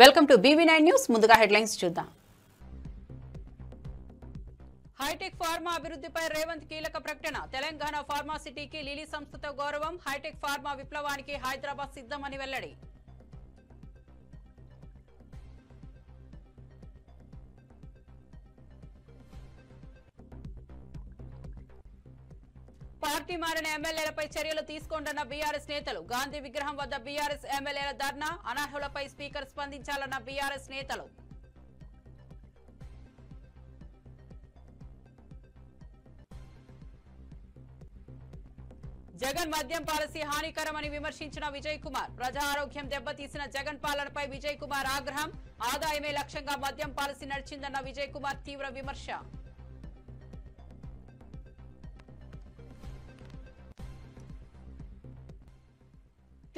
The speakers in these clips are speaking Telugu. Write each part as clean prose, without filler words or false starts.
Welcome to BV9 news. ముందుగా హెడ్లైన్స్ చూద్దాం. హైటెక్ ఫార్మా అభివృద్ధిపై రేవంత్ కీలక ప్రకటన. తెలంగాణ ఫార్మా సిటీకి లిలీ సంస్థతో గౌరవం. హైటెక్ ఫార్మా విప్లవానికి హైదరాబాద్ సిద్ధమని వెల్లడి. పార్టీ మారిన ఎమ్మెల్యేలపై చర్యలు తీసుకోండన్న బీఆర్ఎస్ నేతలు. గాంధీ విగ్రహం వద్ద బీఆర్ఎస్ ఎమ్మెల్యేల ధర్నా. అనర్హులపై స్పీకర్ స్పందించాలన్న బీఆర్ఎస్ నేతలు. జగన్ మద్యం పాలసీ హానికరమని విమర్శించిన విజయ్ కుమార్. ప్రజా ఆరోగ్యం దెబ్బతీసిన జగన్ పాలనపై విజయ్ కుమార్ ఆగ్రహం. ఆదాయమే లక్ష్యంగా మద్యం పాలసీ నడిచిందన్న విజయ్ కుమార్ తీవ్ర విమర్శ.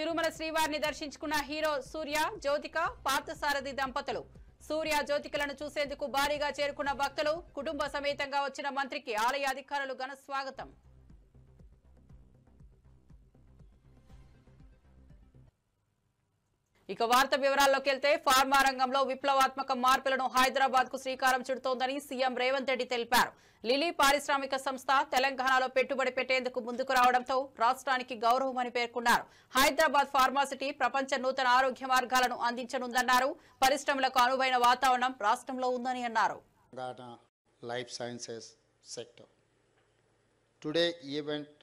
తిరుమల శ్రీవారిని దర్శించుకున్న హీరో సూర్య, జ్యోతిక, పార్థసారథి దంపతులు. సూర్య, జ్యోతికలను చూసేందుకు భారీగా చేరుకున్న భక్తులు. కుటుంబ సమేతంగా వచ్చిన మంత్రికి ఆలయ అధికారులు ఘన స్వాగతం. ఇక వార్త వివరాల్లోకి వెళ్తే, ఫార్మా రంగంలో విప్లవాత్మక మార్పులను హైదరాబాద్ కు శ్రీకారం చుడుతోందని సీఎం రేవంత్ రెడ్డి తెలిపారు. లిలీ పారిశ్రామిక సంస్థ తెలంగాణలో పెట్టుబడి పెట్టేందుకు ముందుకు రావడంతో రాష్ట్రానికి గౌరవమని పేర్కొన్నారు. హైదరాబాద్ ఫార్మాసిటీ ప్రపంచ నూతన ఆరోగ్య మార్గాలను అందించనుందన్నారు. పరిశ్రమలకు అనువైన వాతావరణం రాష్ట్రంలో ఉందని అన్నారు. Life sciences sector. Today event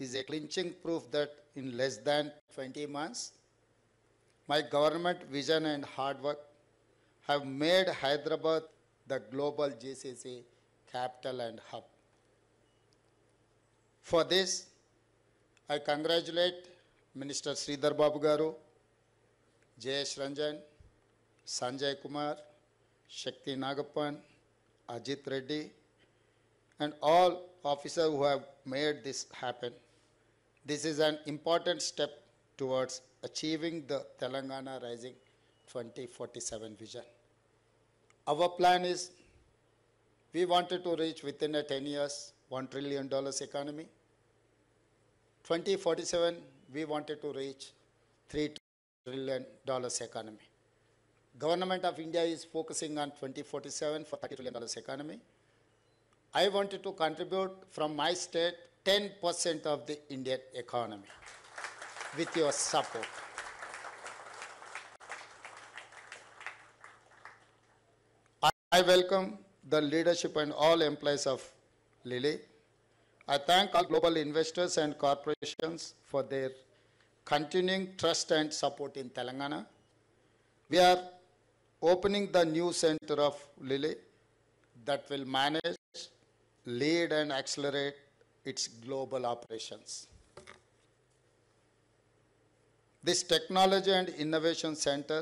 is a clinching proof that in less than 20 months my government vision and hard work have made Hyderabad the global GCC capital and hub. For this, I congratulate Minister Sridhar Babu Garu, Jayesh Ranjan, Sanjay Kumar, Shakti Nagappan, Ajit Reddy, and all officers who have made this happen. This is an important step towards achieving the Telangana Rising 2047 vision. Our plan is, we wanted to reach within 10 years $1 trillion economy. 2047, we wanted to reach $3 trillion economy. Government of India is focusing on 2047 for $30 trillion economy. I wanted to contribute from my state 10% of the Indian economy with your support. I welcome the leadership and all employees of Lilly. I thank all global investors and corporations for their continuing trust and support in Telangana. We are opening the new center of Lilly that will manage, lead and accelerate its global operations. This technology and innovation center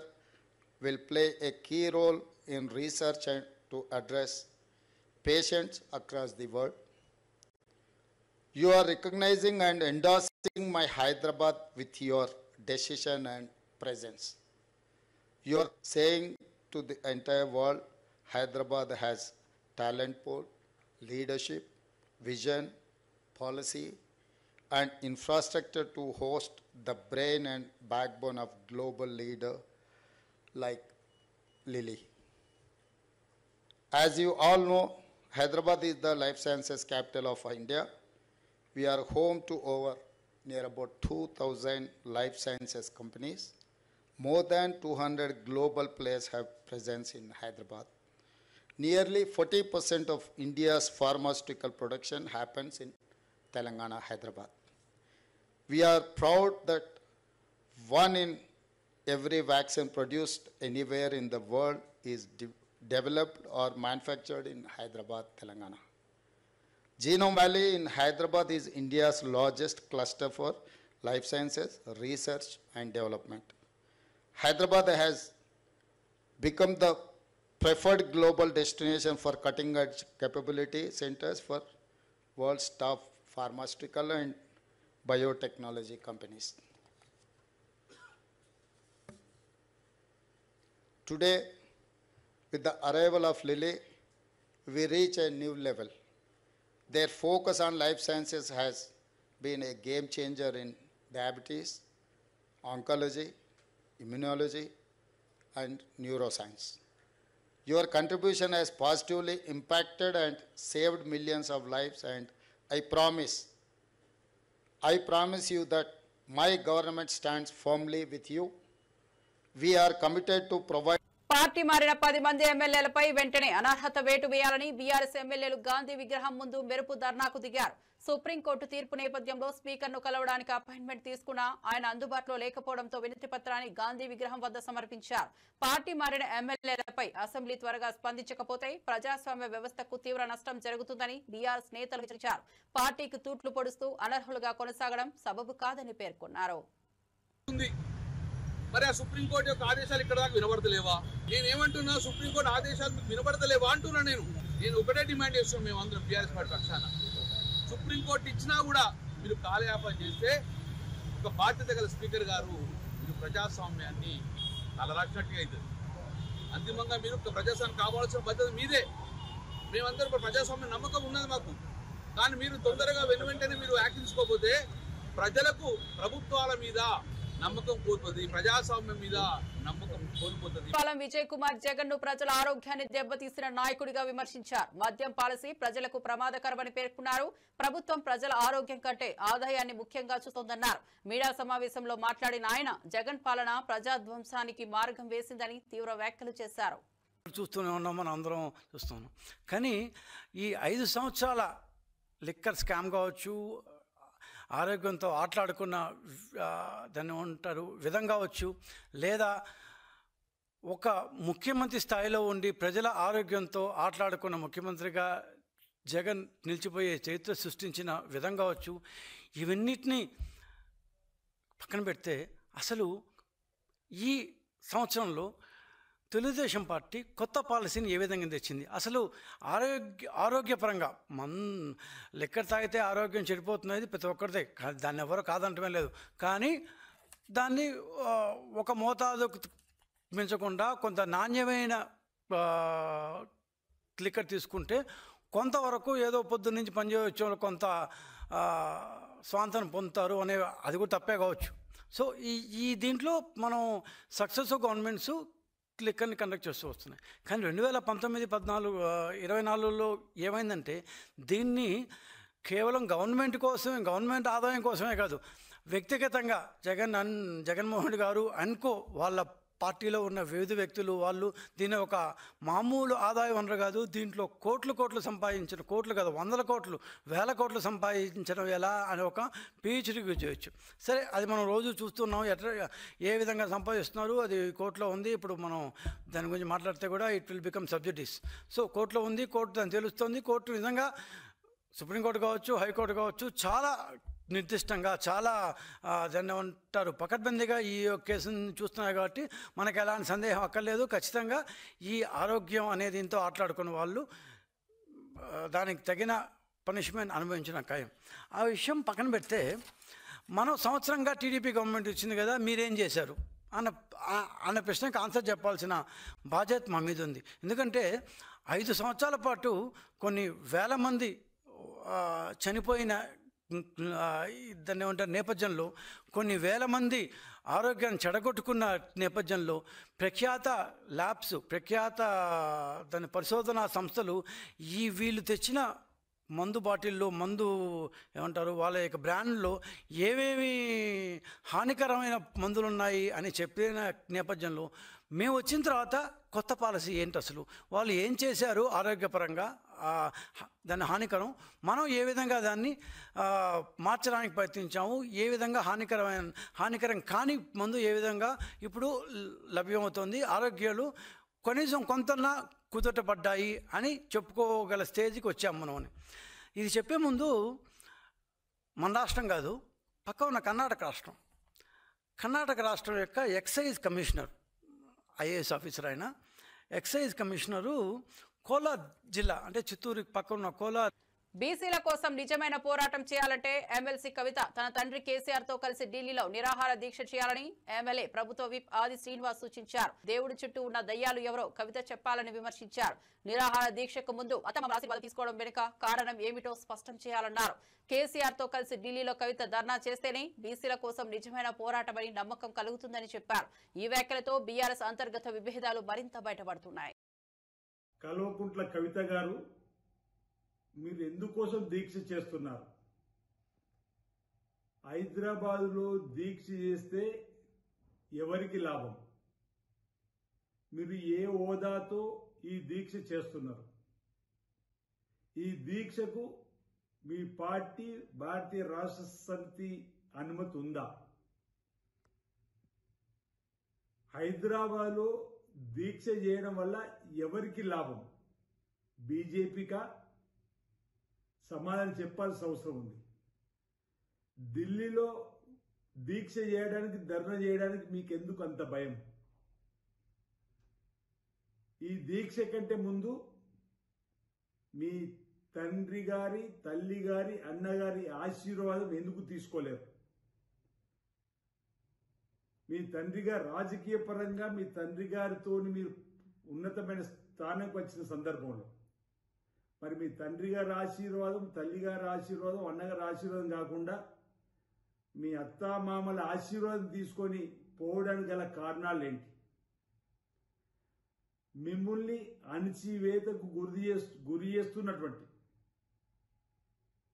will play a key role in research and to address patients across the world. You are recognizing and endorsing my Hyderabad with your decision and presence. You are saying to the entire world, Hyderabad has talent pool, leadership, vision, policy, and infrastructure to host the brain and backbone of global leader like Lilly. As you all know, Hyderabad is the life sciences capital of India. We are home to over near about 2,000 life sciences companies. More than 200 global players have presence in Hyderabad. Nearly 40% of India's pharmaceutical production happens in Telangana, Hyderabad. We are proud that one in every vaccine produced anywhere in the world is developed or manufactured in Hyderabad, Telangana. Genome Valley in Hyderabad is India's largest cluster for life sciences, research and development. Hyderabad has become the preferred global destination for cutting-edge capability centers for world's top pharmaceutical and biotechnology companies. Today, with the arrival of Lilly, we reach a new level. Their focus on life sciences has been a game changer in diabetes, oncology, immunology, and neuroscience. Your contribution has positively impacted and saved millions of lives, and I promise you that my government stands firmly with you. We are committed to provide. Party మారిన 10 మంది ఎమ్మెల్యేలపై వెంటనే అనర్హత వేటు వేయాలని బీఆర్ఎస్ ఎమ్మెల్యేలు గాంధీ విగ్రహం ముందు మెరుపు ధర్నాకు దిగారు. సుప్రీంకోర్టు తీర్పు నేపథ్యంలో స్పీకర్ను కలవడానికి అపాయింట్మెంట్ తీసుకున్నా ఆయన అందుబాటులో లేకపోవడంతో వినతి పత్రాన్ని గాంధీ విగ్రహం వద్ద సమర్పించారు. పార్టీ మారిన ఎమ్మెల్యేలపై అసెంబ్లీ త్వరగా స్పందించకపోతే ప్రజాస్వామ్య వ్యవస్థకు తీవ్ర నష్టం జరుగుతుందని బీఆర్ఎస్ నేతలు హెచ్చరించారు. పార్టీకి తూట్లు పొడుస్తూ అనర్హులుగా కొనసాగడం సబబు కాదని పేర్కొన్నారు. మరి ఆ సుప్రీంకోర్టు యొక్క ఆదేశాలు ఇక్కడ దాకా వినబడతలేవా? నేనేమంటున్నా, సుప్రీంకోర్టు ఆదేశాలు మీకు వినబడతలేవా అంటున్నా. నేను ఒకటే డిమాండ్ చేస్తున్నాం, మేమందరం బీఆర్ఎస్ పార్టీ పక్షాన. సుప్రీంకోర్టు ఇచ్చినా కూడా మీరు కాలయాపన చేస్తే ఒక బాధ్యత గల స్పీకర్ గారు మీరు ప్రజాస్వామ్యాన్ని తలరాచినట్టుగా అవుతుంది. అంతిమంగా మీరు ప్రజాస్వామ్యం కావాల్సిన బాధ్యత మీదే. మేమందరం ప్రజాస్వామ్యం నమ్మకం ఉన్నది మాకు. కానీ మీరు తొందరగా వెంటనే మీరు యాక్షన్ తీసుకోకపోతే ప్రజలకు ప్రభుత్వాల మీద నమ్మకం కోల్పోతుంది, ప్రజాస్వామ్యం మీద నమ్మకం కోల్పోతుంది. విజయ్ కుమార్ జగన్ ను ప్రజల ఆరోగ్యాన్ని దెబ్బతీసిన నాయకుడిగా విమర్శించారు. మద్యం పాలసీ ప్రజలకు ప్రమాదకరమని పేర్కొన్నారు. ప్రభుత్వం ప్రజల ఆరోగ్యం కంటే ఆదాయాన్ని ముఖ్యంగా చూస్తోందన్నారు. మీడియా సమావేశంలో మాట్లాడిన ఆయన జగన్ పాలన ప్రజాధ్వంసానికి మార్గం వేసిందని తీవ్ర వ్యాఖ్యలు చేశారు. చూస్తూనే ఉన్నాం, మనం అందరం చూస్తున్నాం. కానీ ఈ 5 సంవత్సరాల లిక్కర్ స్కామ్ కావచ్చు, ఆరోగ్యంతో ఆటలాడుకున్న దాన్ని ఉంటారు విధం కావచ్చు, లేదా ఒక ముఖ్యమంత్రి స్థాయిలో ఉండి ప్రజల ఆరోగ్యంతో ఆటలాడుకున్న ముఖ్యమంత్రిగా జగన్ నిలిచిపోయే చరిత్ర సృష్టించిన విధం కావచ్చు, ఇవన్నిటినీ పక్కన పెడితే అసలు ఈ సంవత్సరంలో తెలుగుదేశం పార్టీ కొత్త పాలసీని ఏ విధంగా తెచ్చింది? అసలు ఆరోగ్యపరంగా లిక్కర్ తాగితే ఆరోగ్యం చెడిపోతున్నది ప్రతి ఒక్కరిదే, దాన్ని ఎవరో కాదంటమే లేదు. కానీ దాన్ని ఒక మోతాదుకు మించకుండా కొంత నాణ్యమైన లిక్కర్ తీసుకుంటే కొంతవరకు ఏదో పొద్దున్న నుంచి పనిచేయవచ్చు, కొంత స్వాంతనం పొందుతారు అనే అది కూడా తప్పే కావచ్చు. సో ఈ దీంట్లో మనం సక్సెసివ్ గవర్నమెంట్స్ లిక్కర్ని కండక్ట్ చేస్తూ వస్తున్నాయి. కానీ 2019, 24లో ఏమైందంటే దీన్ని కేవలం గవర్నమెంట్ ఆదాయం కోసమే కాదు, వ్యక్తిగతంగా జగన్మోహన్ రెడ్డి గారు అనుకో వాళ్ళ పార్టీలో ఉన్న వివిధ వ్యక్తులు వాళ్ళు దీన్ని ఒక మామూలు ఆదాయ వనరు కాదు, దీంట్లో కోట్లు సంపాదించిన, కోట్లు కాదు 100 కోట్లు 1000 కోట్లు సంపాదించడం ఎలా అని ఒక PhD చేయొచ్చు. సరే, అది మనం రోజు చూస్తున్నాం ఏ విధంగా సంపాదిస్తున్నారు, అది కోర్టులో ఉంది. ఇప్పుడు మనం దాని గురించి మాట్లాడితే కూడా ఇట్ విల్ బికమ్ సబ్జెక్టిస్. సో కోర్టులో ఉంది, కోర్టు దాన్ని తెలుస్తుంది. కోర్టు నిజంగా సుప్రీంకోర్టు కావచ్చు, హైకోర్టు కావచ్చు, చాలా నిర్దిష్టంగా చాలా దాన్ని ఉంటారు పకడ్బందీగా ఈ కేసుని చూస్తున్నారు. కాబట్టి మనకు ఎలాంటి సందేహం అక్కర్లేదు. ఖచ్చితంగా ఈ ఆరోగ్యం అనే దీంతో ఆటలాడుకున్న వాళ్ళు దానికి తగిన పనిష్మెంట్ అనుభవించిన ఖాయం. ఆ విషయం పక్కన పెడితే మనం సంవత్సరంగా టీడీపీ గవర్నమెంట్ ఇచ్చింది కదా, మీరేం చేశారు అన్న ప్రశ్నకు ఆన్సర్ చెప్పాల్సిన బాధ్యత మా మీద ఉంది. ఎందుకంటే 5 సంవత్సరాల పాటు కొన్ని వేల మంది చనిపోయిన దాన్ని ఏమంటారు నేపథ్యంలో, కొన్ని వేల మంది ఆరోగ్యాన్ని చెడగొట్టుకున్న నేపథ్యంలో ప్రఖ్యాత ల్యాబ్స్, దాని పరిశోధనా సంస్థలు వీళ్ళు తెచ్చిన మందు బాటిల్లో ఏమంటారు వాళ్ళ యొక్క బ్రాండ్లో ఏమేమి హానికరమైన మందులు ఉన్నాయి అని చెప్పిన నేపథ్యంలో మేము వచ్చిన తర్వాత కొత్త పాలసీ ఏంటి, అసలు వాళ్ళు ఏం చేశారు ఆరోగ్యపరంగా, దాన్ని మనం ఏ విధంగా దాన్ని మార్చడానికి ప్రయత్నించాము, ఏ విధంగా హానికరం కాని మందు ఏ విధంగా ఇప్పుడు లభ్యమవుతుంది, ఆరోగ్యాలు కనీసం కొంతన్నా కుదుటపడ్డాయి అని చెప్పుకోగల స్టేజ్కి వచ్చాము మనం అని. ఇది చెప్పే ముందు మన రాష్ట్రం కాదు, పక్క ఉన్న కర్ణాటక రాష్ట్రం యొక్క ఎక్సైజ్ కమిషనర్, IAS ఆఫీసర్ అయిన ఎక్సైజ్ కమిషనరు కోలార్ జిల్లా అంటే చిత్తూరు పక్కన ఉన్న కోలార్ బీసీల కోసం నిజమైన పోరాటం చేయాలంటే ఎమ్మెల్సీ కవిత తన తండ్రి కేసీఆర్ తో కలిసి ఢిల్లీలో నిరాహార దీక్ష చేయాలని ఎమ్మెల్యే ప్రభుత్వ విప్ ఆది శ్రీనివాస్ సూచించారు. దేవుడి చుట్టూ ఉన్న దయ్యాలు ఎవరో కవిత చెప్పాలని విమర్శించారు. నిరాహార దీక్షకు ముందు అతమ ఆశీర్వాదం తీసుకోవడం వెనుక కారణం ఏమిటో స్పష్టం చేయాలన్నారు. కేసీఆర్ తో కలిసి ఢిల్లీలో కవిత ధర్నా చేస్తేనే బీసీల కోసం నిజమైన పోరాటమని నమ్మకం కలుగుతుందని చెప్పారు. ఈ వ్యాఖ్యలతో బీఆర్ఎస్ అంతర్గత విభేదాలు మరింత బయటపడుతున్నాయి. కల్వకుంట్ల కవిత గారు, మీరు ఎందుకోసం దీక్ష చేస్తున్నారు? హైదరాబాద్లో దీక్ష చేస్తే ఎవరికి లాభం? మీరు ఏ హోదాతో ఈ దీక్ష చేస్తున్నారు? ఈ దీక్షకు మీ పార్టీ భారతీయ రాష్ట్ర సమితి అనుమతి ఉందా? హైదరాబాద్లో దీక్ష చేయడం వల్ల ఎవరికి లాభం? బీజేపీకా? సమాధానం చెప్పాల్సిన అవసరం ఉంది. ఢిల్లీలో దీక్ష చేయడానికి, ధర్నా చేయడానికి మీకెందుకు అంత భయం? ఈ దీక్ష కంటే ముందు మీ తండ్రి గారి, తల్లి గారి, అన్నగారి ఆశీర్వాదం ఎందుకు తీసుకోలేరు? మీ తండ్రి గారు రాజకీయ పరంగా మీ తండ్రి గారితో మీరు ఉన్నతమైన స్థానానికి వచ్చిన సందర్భంలో మరి మీ తండ్రి గారి ఆశీర్వాదం, తల్లి గారి ఆశీర్వాదం, అన్నగారి ఆశీర్వాదం కాకుండా మీ అత్తామామల ఆశీర్వాదం తీసుకొని పోవడానికి గల కారణాలు ఏంటి? మిమ్మల్ని అణచివేతకు గురి చేస్తున్నటువంటి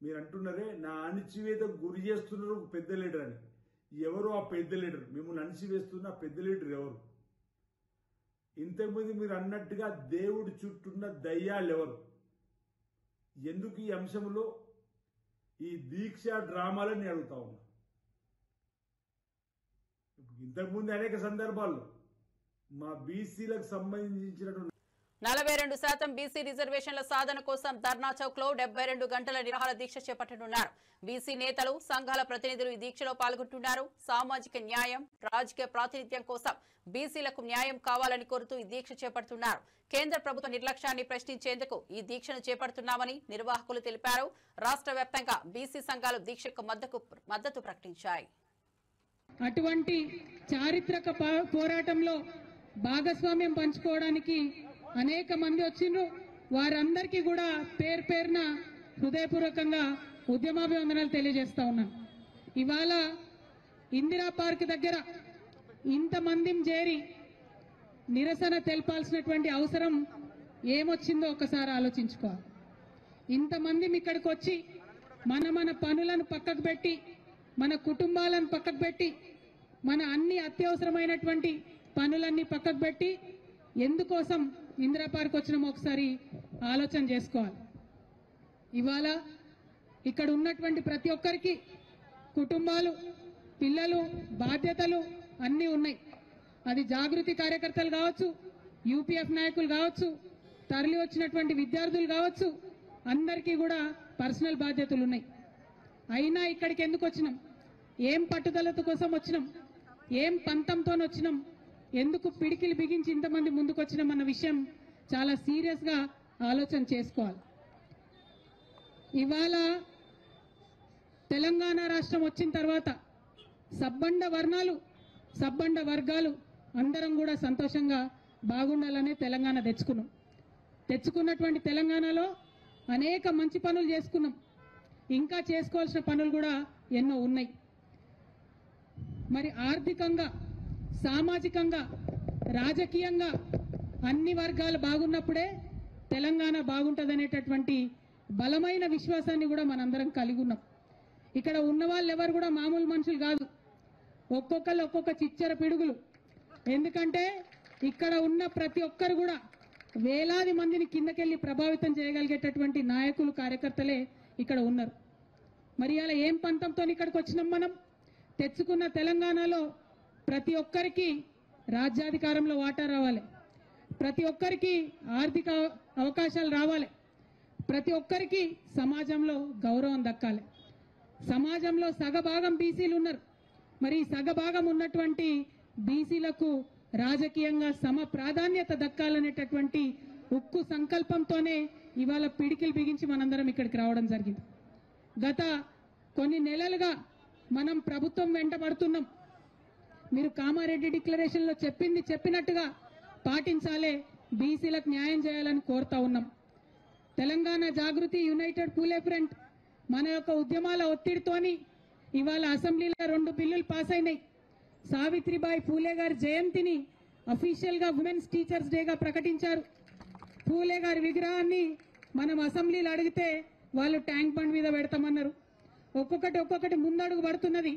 మీరు అంటున్నారే, నా అణచివేతకు గురి చేస్తున్నారు ఒక పెద్ద లీడర్ అని. ఎవరు ఆ పెద్ద లీడర్? మిమ్మల్ని అణచివేస్తున్న పెద్ద లీడర్ ఎవరు? ఇంతకుముందు మీరు అన్నట్టుగా దేవుడి చుట్టూన్న దయ్యాలు ఎవరు? ఎందుకు ఈ అంశంలో ఈ దీక్ష డ్రామాలని అడుగుతా ఉన్నా. ఇంతకుముందు అనేక సందర్భాల్లో మా బీసీలకు సంబంధించినటువంటి 42% బీసీ రిజర్వేషన్ల సాధన కోసం ధర్నా చౌక్ లో 72 గంటల నిరాహార దీక్ష చేపట్టనున్నారు. బీసీ నేతలు, సంఘాల ప్రతినిధులు ఈ దీక్షలో పాల్గొంటున్నారు. సామాజిక న్యాయం, రాజకీయ ప్రాతినిధ్యం కోసం బీసీలకు న్యాయం కావాలని కోరుతూ ఈ దీక్ష చేపడుతున్నారు. కేంద్ర ప్రభుత్వ నిర్లక్ష్యాన్ని ప్రశ్నించేందుకు ఈ దీక్షను చేపడుతున్నామని నిర్వాహకులు తెలిపారు. రాష్ట్ర వ్యాప్తంగా బీసీ సంఘాలు దీక్షకు మద్దతు ప్రకటించాయి. అటువంటి చారిత్రక పోరాటంలో భాగస్వామ్యం పంచుకోవడానికి అనేక మంది వచ్చిండ్రు. వారందరికీ కూడా పేరు పేరున హృదయపూర్వకంగా ఉద్యమాభివందనాలు తెలియజేస్తా ఉన్నాను. ఇవాళ ఇందిరా పార్క్ దగ్గర ఇంతమంది చేరి నిరసన తెలపాల్సినటువంటి అవసరం ఏమొచ్చిందో ఒకసారి ఆలోచించుకోవాలి. ఇంతమంది ఇక్కడికి వచ్చి మన పనులను పక్కకు పెట్టి, మన కుటుంబాలను పక్కకు పెట్టి, మన అన్ని అత్యవసరమైనటువంటి పనులన్నీ పక్కకు పెట్టి ఎందుకోసం ఇందిరా పార్క్ వచ్చినామో ఒకసారి ఆలోచన చేసుకోవాలి. ఇవాళ ఇక్కడ ఉన్నటువంటి ప్రతి ఒక్కరికి కుటుంబాలు, పిల్లలు, బాధ్యతలు అన్నీ ఉన్నాయి. అది జాగృతి కార్యకర్తలు కావచ్చు, యూపీఎఫ్ నాయకులు కావచ్చు, తరలి వచ్చినటువంటి విద్యార్థులు కావచ్చు, అందరికీ కూడా పర్సనల్ బాధ్యతలు ఉన్నాయి. అయినా ఇక్కడికి ఎందుకు వచ్చినాం? ఏం పట్టుదలత కోసం వచ్చినాం? ఏం పంతంతో వచ్చినాం? ఎందుకు పిడికిలు బిగించి ఇంతమంది ముందుకు వచ్చినాం అన్న విషయం చాలా సీరియస్ గా ఆలోచన చేసుకోవాలి. ఇవాళ తెలంగాణ రాష్ట్రం వచ్చిన తర్వాత సబ్బండ వర్ణాలు, సబ్బండ వర్గాలు అందరం కూడా సంతోషంగా బాగుండాలనే తెలంగాణ తెచ్చుకున్నటువంటి తెలంగాణలో అనేక మంచి పనులు చేసుకున్నాం. ఇంకా చేసుకోవాల్సిన పనులు కూడా ఎన్నో ఉన్నాయి. మరి ఆర్థికంగా, సామాజికంగా, రాజకీయంగా అన్ని వర్గాలు బాగున్నప్పుడే తెలంగాణ బాగుంటుందనేటటువంటి బలమైన విశ్వాసాన్ని కూడా మనందరం కలిగి ఉన్నాం. ఇక్కడ ఉన్న వాళ్ళు ఎవరు కూడా మామూలు మనుషులు కాదు. ఒక్కొక్కరు ఒక్కొక్క చిచ్చర పిడుగులు. ఎందుకంటే ఇక్కడ ఉన్న ప్రతి ఒక్కరు కూడా వేలాది మందిని కిందకెళ్ళి ప్రభావితం చేయగలిగేటటువంటి నాయకులు, కార్యకర్తలే ఇక్కడ ఉన్నారు. మరి అలా ఏం పంతంతో ఇక్కడికి వచ్చినాం? మనం తెచ్చుకున్న తెలంగాణలో ప్రతి ఒక్కరికి రాజ్యాధికారంలో వాటా రావాలి, ప్రతి ఒక్కరికి ఆర్థిక అవకాశాలు రావాలి, ప్రతి ఒక్కరికి సమాజంలో గౌరవం దక్కాలి. సమాజంలో సగభాగం బీసీలు ఉన్నారు. మరి సగభాగం ఉన్నటువంటి బీసీలకు రాజకీయంగా సమ ప్రాధాన్యత దక్కాలనేటటువంటి ఉక్కు సంకల్పంతోనే ఇవాళ పిడికిలు బిగించి మనందరం ఇక్కడికి రావడం జరిగింది. గత కొన్ని నెలలుగా మనం ప్రభుత్వం వెంటబడుతున్నాం. మీరు కామారెడ్డి డిక్లరేషన్లో చెప్పినట్టుగా పాటించాలే, బీసీలకు న్యాయం చేయాలని కోరుతా ఉన్నాం. తెలంగాణ జాగృతి, యునైటెడ్ పూలే ఫ్రంట్ మన యొక్క ఉద్యమాల ఒత్తిడితోని ఇవాళ అసెంబ్లీలో 2 బిల్లులు పాస్ అయినాయి. సావిత్రిబాయి పూలే గారి జయంతిని అఫీషియల్గా ఉమెన్స్ టీచర్స్ డేగా ప్రకటించారు. పూలే గారి విగ్రహాన్ని మనం అసెంబ్లీలో అడిగితే వాళ్ళు ట్యాంక్ బండ్ మీద పెడతామన్నారు. ఒక్కొక్కటి ముందడుగు పడుతున్నది.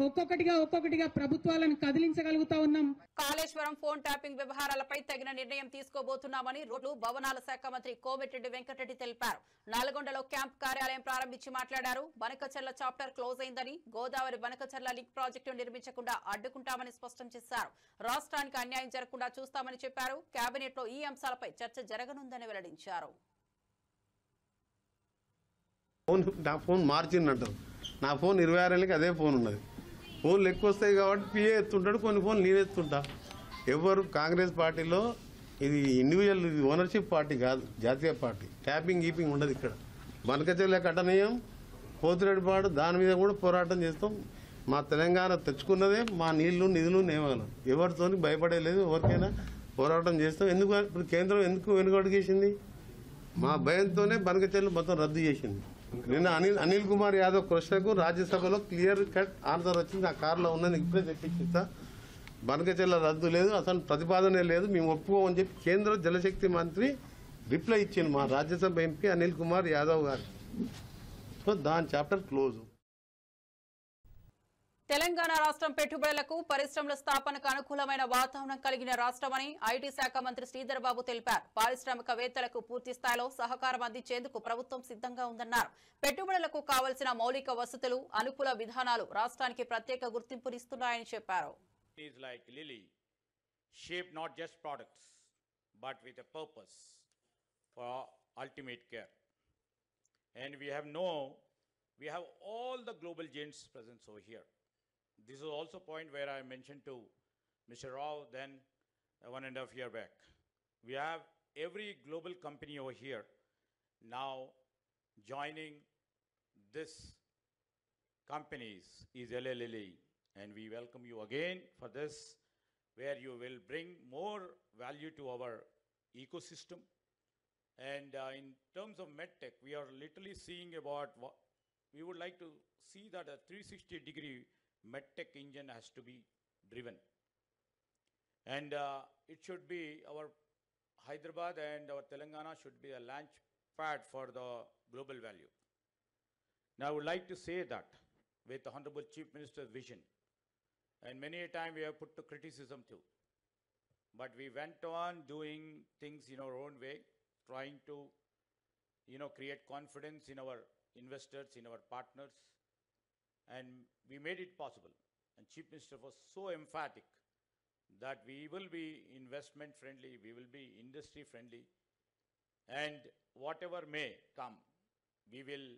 ఒక్కొక్కటిగా ప్రభుత్వాలను కదిలించగలుగుతా ఉన్నాం. కాళేశ్వరం ఫోన్ ట్యాపింగ్ వ్యవహారాలపై తగిన నిర్ణయం తీసుకోబోతున్నామని రోడ్లు భవనాల శాఖ మంత్రి కోమటిరెడ్డి వెంకటరెడ్డి తెలిపారు. నల్గొండలో క్యాంప్ కార్యాలయం ప్రారంభించి మాట్లాడారు. బనకచర్ల చాప్టర్ క్లోజ్ అయిందని, గోదావరి బనకచర్ల లింక్ ప్రాజెక్టు నిర్మించకుండా అడ్డుకుంటామని స్పష్టం చేశారు. రాష్ట్రానికి అన్యాయం జరగకుండా చూస్తామని చెప్పారు. కేబినెట్ లో ఈ అంశాలపై చర్చ జరగనుందని వెల్లడించారు. నా ఫోన్ మార్చిందంటారు. నా ఫోన్ 26 ఏళ్ళకి అదే ఫోన్ ఉన్నది. ఫోన్లు ఎక్కువ వస్తాయి కాబట్టి పిఏ ఎత్తుంటాడు, కొన్ని ఫోన్లు నేను ఎత్తుంటా. ఎవరు కాంగ్రెస్ పార్టీలో ఇది ఇండివిజువల్, ఇది ఓనర్షిప్ పార్టీ కాదు, జాతీయ పార్టీ. ట్యాపింగ్ గీపింగ్ ఉండదు ఇక్కడ. బనకచెర్ల కట్టనీయం, పోతిరెడ్డిపాడు, దాని మీద కూడా పోరాటం చేస్తాం. మా తెలంగాణ తెచ్చుకున్నదే మా నీళ్లు, నిధులు, నియమాలు. ఎవరితో భయపడేలేదు. ఎవరికైనా పోరాటం చేస్తాం. ఎందుకు ఇప్పుడు కేంద్రం ఎందుకు వెనుకడుగేసింది? మా భయంతోనే బనకచెర్ల మొత్తం రద్దు చేసింది. నిన్న అనిల్ కుమార్ యాదవ్ ప్రశ్నకు రాజ్యసభలో క్లియర్ కట్ ఆన్సర్ వచ్చింది. ఆ కారులో ఉన్నది ఇప్పుడే తెప్పించిస్తా. బనకచెర్ల రద్దు లేదు, అసలు ప్రతిపాదనే లేదు, మేము ఒప్పుకోమని చెప్పి కేంద్ర జలశక్తి మంత్రి రిప్లై ఇచ్చింది మా రాజ్యసభ ఎంపీ అనిల్ కుమార్ యాదవ్ గారు. సో దాని చాప్టర్ క్లోజ్. తెలంగాణ రాష్ట్రం పెట్టుబడులకు, పరిశ్రమల స్థాపనకు అనుకూలమైన వాతావరణం కలిగిన రాష్ట్రమని ఐటీ శాఖ మంత్రి శ్రీధర్ బాబు తెలిపారు. పారిశ్రామికవేత్తలకు పూర్తి స్థాయిలో సహకారం అందించేందుకు ప్రభుత్వం సిద్ధంగా ఉందన్నారు. పెట్టుబడులకు కావలసిన మౌలిక వసతులు, అనుకూల విధానాలు రాష్ట్రానికి ప్రత్యేక గుర్తింపునిస్తున్నాయని చెప్పారు. Shape not just products, but with a purpose for ultimate care. And we have all the global giants present over here. This is also a point where I mentioned to Mr. Rao then 1.5 years back. We have every global company over here now joining this companies is Eli Lilly, and we welcome you again for this, where you will bring more value to our ecosystem. And in terms of medtech, we are literally seeing about what we would like to see, that a 360-degree medtech engine has to be driven. And it should be our Hyderabad and our Telangana should be a launch pad for the global value. Now I would like to say that with the Honorable Chief Minister's vision, and many a time we have put to criticism too, but we went on doing things in our own way, trying to create confidence in our investors, in our partners, and we made it possible. And Chief Minister was so emphatic that we will be investment friendly, we will be industry friendly, and whatever may come, we will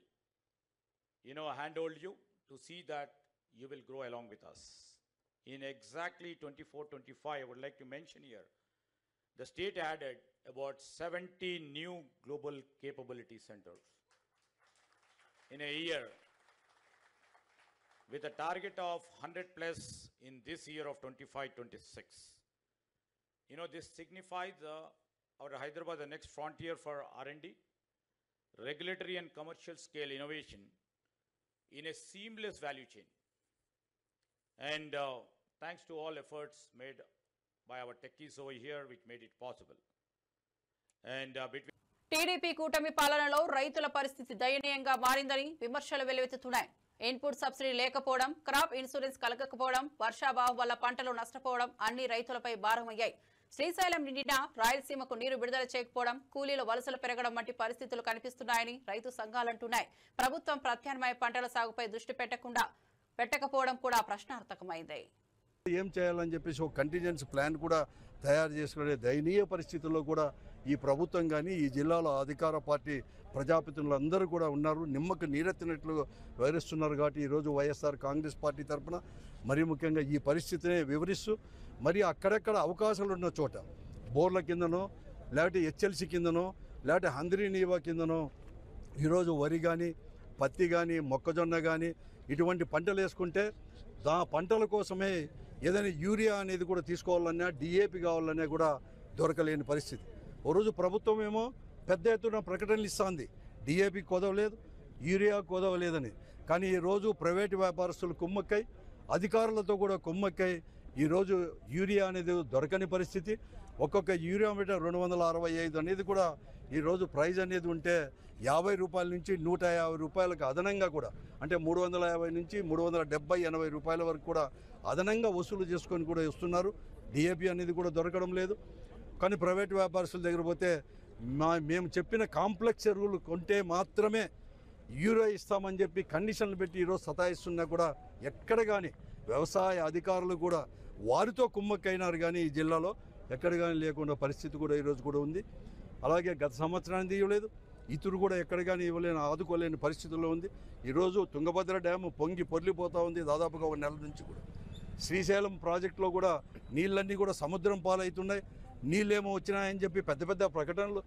handhold you to see that you will grow along with us. In exactly 24-25, I would like to mention here, the state added about 70 new global capability centers in a year, with a target of 100 plus in this year of 25-26. This signifies our Hyderabad, the next frontier for R&D, regulatory and commercial scale innovation in a seamless value chain. And thanks to all efforts made by our techies over here, which made it possible. And between TDP కూటమి పాలనలో రైతుల పరిస్థితి దయనీయంగా మారిందని విమర్శలు వెల్లువెత్తుతున్నాయి. ఇన్పుట్ సబ్సిడీ లేకపోవడం, క్రాప్ ఇన్సూరెన్స్ కలగకపోవడం, వర్షాభావం వల్ల పంటలు నష్టపోవడం అన్ని రైతులపై భారమయ్యాయి. శ్రీశైలం నిండినా రాయలసీమకు నీరు విడుదల చేయకపోవడం, కూలీల వలసలు పెరగడం వంటి పరిస్థితులు కనిపిస్తున్నాయని రైతు సంఘాలంటున్నాయి. ప్రభుత్వం ప్రత్యామ్నాయ పంటల సాగుపై దృష్టి పెట్టకపోవడం కూడా ప్రశ్నార్థకమైంది. ఏం చేయాలని చెప్పేసి ఒక కంటింజెన్సీ ప్లాన్ కూడా తయారు చేసుకునే దయనీయ పరిస్థితుల్లో కూడా ఈ ప్రభుత్వం కానీ ఈ జిల్లాలో అధికార పార్టీ ప్రజాప్రతినిధులందరూ కూడా ఉన్నారు. నిమ్మకు నీరెత్తినట్లు వివరిస్తున్నారు. కాబట్టి ఈరోజు వైఎస్ఆర్ కాంగ్రెస్ పార్టీ తరఫున మరీ ముఖ్యంగా ఈ పరిస్థితిని వివరిస్తూ మరి అక్కడెక్కడ అవకాశాలు ఉన్న చోట బోర్ల కిందనో లేకపోతే హెచ్ఎల్సి కిందనో లేకపోతే హంద్రీ నీవా కిందనో ఈరోజు వరి కానీ పత్తి కానీ మొక్కజొన్న కానీ ఇటువంటి పంటలు వేసుకుంటే పంటల కోసమే ఏదైనా యూరియా అనేది కూడా తీసుకోవాలన్నా డిఏపి కావాలన్నా కూడా దొరకలేని పరిస్థితి. ఓ రోజు ప్రభుత్వం ఏమో పెద్ద ఎత్తున ప్రకటనలు ఇస్తుంది, డిఏపి కుదవలేదు, యూరియా కుదవలేదని. కానీ ఈరోజు ప్రైవేటు వ్యాపారస్తులు కుమ్మక్కై అధికారులతో కూడా కుమ్మక్కై ఈరోజు యూరియా అనేది దొరకని పరిస్థితి. ఒక్కొక్క యూరియా మీటర్ 265 అనేది కూడా ఈరోజు ప్రైజ్ అనేది ఉంటే 50 రూపాయల నుంచి 150 రూపాయలకు అదనంగా కూడా, అంటే 350 నుంచి 370-80 రూపాయల వరకు కూడా అదనంగా వసూలు చేసుకొని కూడా ఇస్తున్నారు. డిఏపి అనేది కూడా దొరకడం లేదు. కానీ ప్రైవేట్ వ్యాపారస్తుల దగ్గర పోతే మేము చెప్పిన కాంప్లెక్స్ ఎరువులు కొంటే మాత్రమే యూరియా ఇస్తామని చెప్పి కండిషన్లు పెట్టి ఈరోజు సతాయిస్తున్నా కూడా ఎక్కడ కానీ వ్యవసాయ అధికారులు కూడా వారితో కుమ్మక్కైనారు. కానీ ఈ జిల్లాలో ఎక్కడ కానీ లేకుండా పరిస్థితి కూడా ఈరోజు కూడా ఉంది. అలాగే గత సంవత్సరానికి ఇవ్వలేదు, ఇతరు కూడా ఎక్కడ కానీ ఇవ్వలేని ఆదుకోలేని పరిస్థితుల్లో ఉంది. ఈరోజు తుంగభద్ర డ్యాము పొంగి పొర్లిపోతూ ఉంది దాదాపుగా 1 నెల నుంచి కూడా. శ్రీశైలం ప్రాజెక్టులో కూడా నీళ్ళన్నీ కూడా సముద్రం పాలవుతున్నాయి. నీళ్ళేమో వచ్చినాయని చెప్పి పెద్ద పెద్ద ప్రకటనలు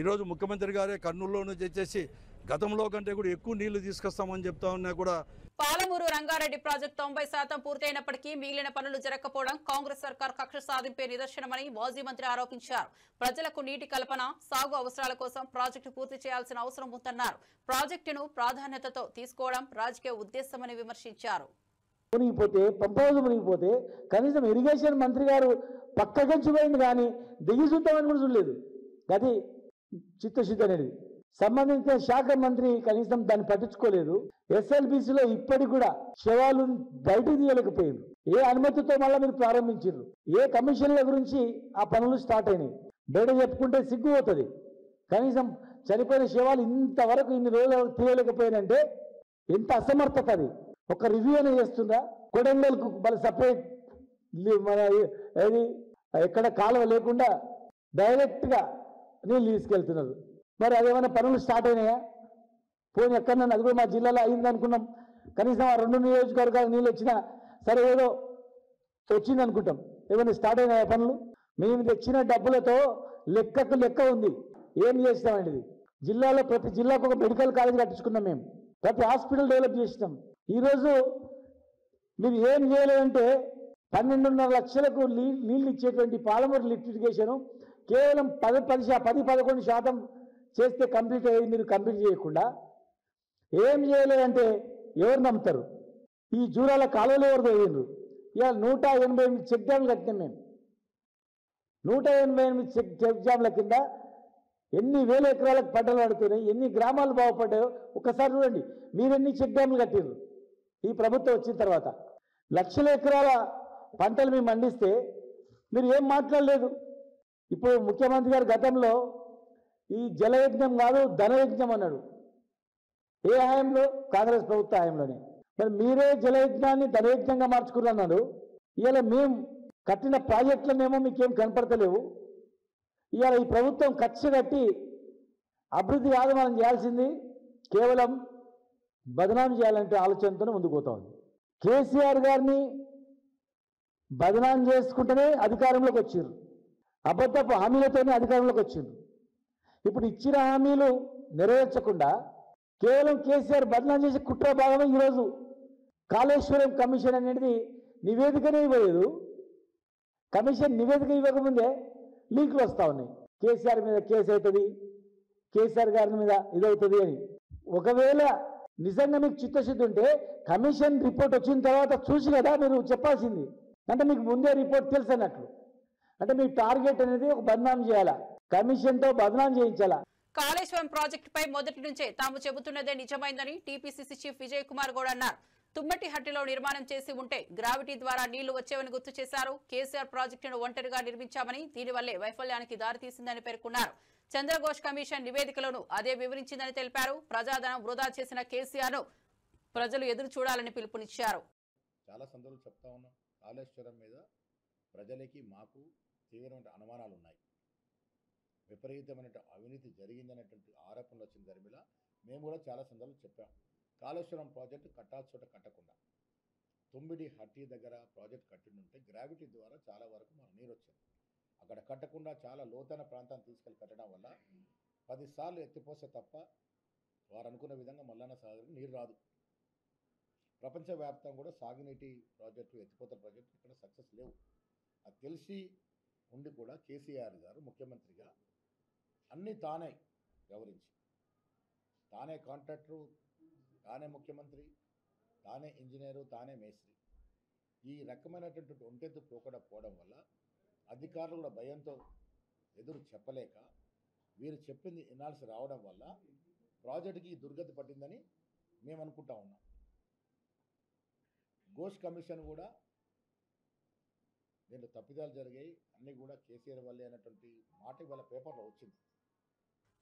ఈరోజు ముఖ్యమంత్రి గారే కర్నూలులోనూ చేసేసి గతంలో కంటే కూడా ఎక్కువ నీళ్లు తీసుకొస్తామని చెప్తా ఉన్నా కూడా. పాలమూరు రంగారెడ్డి ప్రాజెక్టు 90% పూర్తయినప్పటికీ మిగిలిన పనులు జరగకపోవడం కాంగ్రెస్ సర్కార్ కక్ష సాధింపే నిదర్శనమని మాజీ మంత్రి ఆరోపించారు. ప్రజలకు నీటి కల్పన, సాగు అవసరాల కోసం ప్రాజెక్టు పూర్తి చేయాల్సిన అవసరం ఉందన్నారు. ప్రాజెక్టును ప్రాధాన్యతతో తీసుకోవడం రాజకీయ ఉద్దేశమని విమర్శించారు. మునిగిపోతే పంపౌజు మునిగిపోతే కనీసం ఇరిగేషన్ మంత్రి గారు పక్కకెంచిపోయింది కానీ దిగి చూద్దామని కూడా చూడలేదు. అది చిత్తశుద్ధి అనేది. సంబంధించిన శాఖ మంత్రి కనీసం దాన్ని పట్టించుకోలేదు. ఎస్ఎల్బిసిలో ఇప్పటికి కూడా శవాలు బయటకు తీయలేకపోయింది. ఏ అనుమతితో మళ్ళీ మీరు ప్రారంభించారు? ఏ కమిషన్ల గురించి ఆ పనులు స్టార్ట్ అయినాయి? బయట చెప్పుకుంటే సిగ్గు అవుతుంది. కనీసం చనిపోయిన శవాలు ఇంతవరకు ఇన్ని రోజులు తీయలేకపోయినంటే ఎంత అసమర్థత అది. ఒక రివ్యూ అనేది చేస్తుందా? కొడంగల్కు మళ్ళీ సపరేట్ మన అది ఎక్కడ కాలువ లేకుండా డైరెక్ట్గా నీళ్ళు తీసుకెళ్తున్నారు. మరి అదేమైనా పనులు స్టార్ట్ అయినాయా? పోనీ ఎక్కడన్నా అది కూడా మా జిల్లాలో అయింది అనుకున్నాం. కనీసం ఆ 2 నియోజకవర్గాలకు నీళ్ళు వచ్చినా సరే ఏదో వచ్చింది అనుకుంటాం. ఏమైనా స్టార్ట్ అయినాయా పనులు? మేము తెచ్చిన డబ్బులతో లెక్కకు లెక్క ఉంది. ఏం చేస్తామండి? జిల్లాలో ప్రతి జిల్లాకు ఒక మెడికల్ కాలేజ్ కట్టించుకున్నాం. మేము ప్రతి హాస్పిటల్ డెవలప్ చేసినాం. ఈరోజు మీరు ఏం చేయలేదంటే 12.5 లక్షలకు నీళ్ళు ఇచ్చేటువంటి పాలమూరు లిఫ్ట్ ఇరిగేషన్ కేవలం 10-11% చేస్తే కంప్లీట్ అయ్యేది. మీరు కంప్లీట్ చేయకుండా ఏం చేయలేదంటే ఎవరు నమ్ముతారు? ఈ జూరాల కాలువలు ఎవరు పోయిండ్రు? ఇవాళ 188 చెక్ డ్యామ్లు కట్టినాం మేము. 188 చెక్ డ్యామ్ల కింద ఎన్ని వేల ఎకరాలకు పంటలు పడుతున్నాయి, ఎన్ని గ్రామాలు బాగుపడ్డాయో ఒకసారి చూడండి. మీరెన్ని చెక్ డ్యామ్లు కట్టిర్రు ఈ ప్రభుత్వం వచ్చిన తర్వాత? లక్షల ఎకరాల పంటలు మేము పండిస్తే మీరు ఏం మాట్లాడలేదు. ఇప్పుడు ముఖ్యమంత్రి గారు గతంలో ఈ జలయజ్ఞం కాదు ధనయజ్ఞం అన్నాడు. ఏ హయాంలో? కాంగ్రెస్ ప్రభుత్వ హయాంలోనే. మరి మీరే జలయజ్ఞాన్ని ధనయజ్ఞంగా మార్చుకున్నాడు. ఇవాళ మేము కట్టిన ప్రాజెక్టులనేమో మీకేం కనపడతలేవు. ఇవాళ ఈ ప్రభుత్వం కక్ష కట్టి అభివృద్ధి కాదు మనం చేయాల్సింది, కేవలం బదనాం చేయాలంటే ఆలోచనతోనే ముందుకు పోతా ఉంది. కేసీఆర్ గారిని బదనాం చేసుకుంటేనే అధికారంలోకి వచ్చారు. అబద్ధపు హామీలతోనే అధికారంలోకి వచ్చిండ్రు. ఇప్పుడు ఇచ్చిన హామీలు నెరవేర్చకుండా కేవలం కేసీఆర్ బదనాం చేసే కుట్ర భాగమే ఈరోజు కాళేశ్వరం కమిషన్ అనేది నివేదికనే ఇవ్వలేదు. కమిషన్ నివేదిక ఇవ్వకముందే లీకులు వస్తూ ఉన్నాయి. కేసీఆర్ మీద కేసు అవుతుంది, కేసీఆర్ గారి మీద ఇదవుతుంది అని. ఒకవేళ నిజంగా మీకు చిత్తశుద్ధి ఉంటే కమిషన్ రిపోర్ట్ వచ్చిన తర్వాత చూసి కదా మీరు చెప్పాల్సింది. అంటే మీకు ముందే రిపోర్ట్ తెలుసు అన్నట్లు. అంటే మీ టార్గెట్ అనేది ఒక బదనాం చేయాలా, కమిషన్తో బదనాం చేయించాలా. కాళేశ్వరం ప్రాజెక్టుపై మొదటి నుంచే తాము చెబుతున్నదే నిజమైందని టీపీసీసీ చీఫ్ విజయ్ కుమార్ గౌడ్ అన్నారు. తుమ్మటిహట్టిలో నిర్మాణం చేసి ఉంటే గ్రావిటీ ద్వారా నీళ్లు వచ్చేవని గుర్తు చేశారు. కేసీఆర్ ప్రాజెక్టును ఒంటరిగా నిర్మించామని, దీనివల్లే వైఫల్యానికి దారితీసిందని పేర్కొన్నారు. చంద్రఘోష్ కమిషన్ నివేదికలను అదే వివరించిందని తెలిపారు. ప్రజాధనం వృధా చేసిన కేసీఆర్ ను ప్రజలు ఎదురు చూడాలని పిలుపునిచ్చారు. చాలా సందర్భాలు చెప్తా ఉన్నాం. కాళేశ్వరం మీద ప్రజలకి మాకు తీవ్రమైన అనుమానాలు ఉన్నాయి. విపరీతమైన అవినీతి జరిగిందనేటువంటి ఆరోపణలు వచ్చిన దరిమిలా మేము కూడా చాలా సందర్భాలు చెప్పాం. కాళేశ్వరం ప్రాజెక్టు కట్టాల్సిన చోట కట్టకుండా తుమ్మిడి హట్టి దగ్గర ప్రాజెక్ట్ కట్టిండుంటే గ్రావిటీ ద్వారా చాలా వరకు మన నీరు వచ్చింది. అక్కడ కట్టకుండా చాలా లోతైన ప్రాంతాన్ని తీసుకెళ్ళి కట్టడం వల్ల 10 సార్లు ఎత్తిపోస్తే తప్ప వారు అనుకున్న విధంగా మల్లన్న సాగర్ నీరు రాదు. ప్రపంచవ్యాప్తంగా కూడా సాగునీటి ప్రాజెక్టు ఎత్తిపోతల ప్రాజెక్టు ఇక్కడ సక్సెస్ లేవు. అది తెలిసి ఉండి కూడా కేసీఆర్ గారు ముఖ్యమంత్రిగా అన్నీ తానే వ్యవహరించి, తానే కాంట్రాక్టరు, తానే ముఖ్యమంత్రి, తానే ఇంజనీరు, తానే మేస్త్రి, ఈ రకమైనటువంటి ఒంటెత్తు పోవడం వల్ల అధికారులు కూడా భయంతో ఎదురు చెప్పలేక వీరు చెప్పింది వినాల్సి రావడం వల్ల ప్రాజెక్టుకి దుర్గతి పట్టిందని మేము అనుకుంటా ఉన్నాం. ఘోష్ కమిషన్ కూడా దీంట్లో తప్పిదాలు జరిగాయి, అన్నీ కూడా కేసీఆర్ వల్లే అనేటువంటి మాట ఇవాళ పేపర్లో వచ్చింది.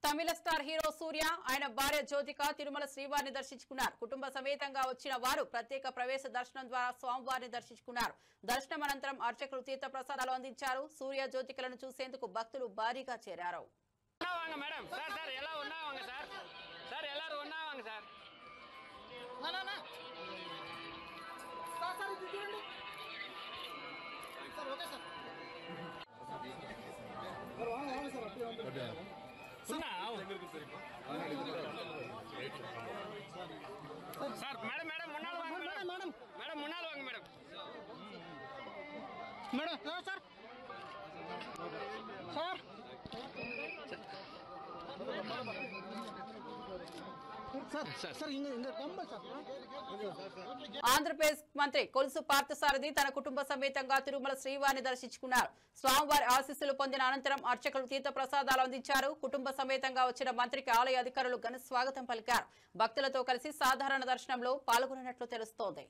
తమిళ స్టార్ హీరో సూర్య ఆయన భార్య జ్యోతిక తిరుమల శ్రీవారిని దర్శించుకున్నారు. కుటుంబ సమేతంగా వచ్చిన వారు ప్రత్యేక ప్రవేశ దర్శనం ద్వారా స్వామివారిని దర్శించుకున్నారు. దర్శనం అనంతరం అర్చకులు తీర్థ ప్రసాదాలు అందించారు. సూర్య జ్యోతికలను చూసేందుకు భక్తులు భారీగా చేరారు. ఆంధ్రప్రదేశ్ మంత్రి కొలుసు పార్థసారథి తన కుటుంబ సమేతంగా తిరుమల శ్రీవారిని దర్శించుకున్నారు. స్వామివారి ఆశీస్సులు పొందిన అనంతరం అర్చకులు తీర్థ ప్రసాదాలు అందించారు. కుటుంబ సమేతంగా వచ్చిన మంత్రికి ఆలయ అధికారులు ఘన స్వాగతం పలికారు. భక్తులతో కలిసి సాధారణ దర్శనంలో పాల్గొన్నట్లు తెలుస్తోంది.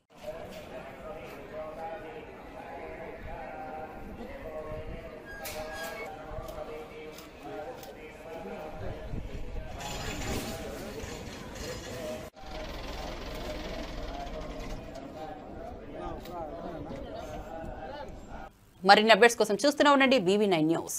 మరిన్ని అప్డేట్స్ కోసం చూస్తూనే ఉండండి BV9 న్యూస్.